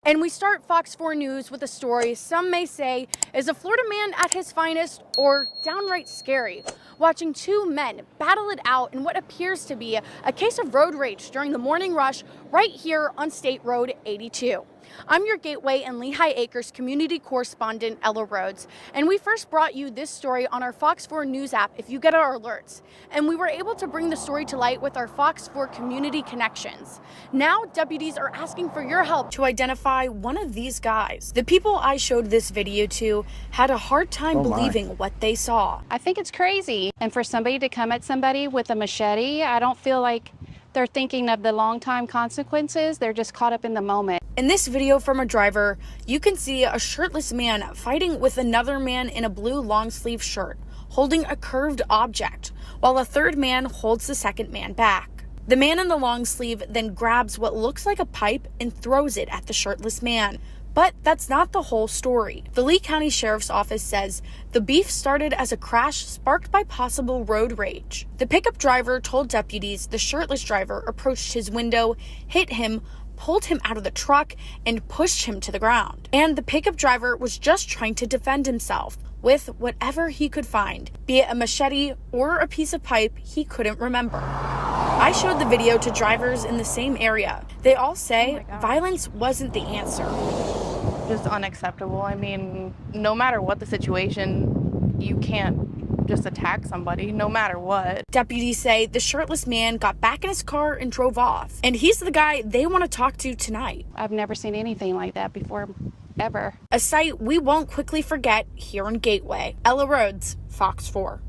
And we start Fox 4 News with a story some may say is a Florida man at his finest or downright scary. Watching two men battle it out in what appears to be a case of road rage during the morning rush right here on State Road 82. I'm your Gateway and Lehigh Acres community correspondent, Ella Rhodes, and we first brought you this story on our Fox 4 News app if you get our alerts. And we were able to bring the story to light with our Fox 4 community connections. Now, deputies are asking for your help to identify one of these guys. The people I showed this video to had a hard time believing what they saw. I think it's crazy. And for somebody to come at somebody with a machete, I don't feel like they're thinking of the long-time consequences. They're just caught up in the moment. In this video from a driver, you can see a shirtless man fighting with another man in a blue long-sleeve shirt, holding a curved object, while a third man holds the second man back. The man in the long sleeve then grabs what looks like a pipe and throws it at the shirtless man. But that's not the whole story. The Lee County Sheriff's Office says the beef started as a crash sparked by possible road rage. The pickup driver told deputies the shirtless driver approached his window, hit him, pulled him out of the truck, and pushed him to the ground. And the pickup driver was just trying to defend himself with whatever he could find, be it a machete or a piece of pipe he couldn't remember. I showed the video to drivers in the same area. They all say violence wasn't the answer. Just unacceptable. I mean, no matter what the situation, you can't just attack somebody, no matter what. Deputies say the shirtless man got back in his car and drove off, and he's the guy they want to talk to tonight. I've never seen anything like that before, ever. A sight we won't quickly forget here in Gateway. Ella Rhodes, Fox 4.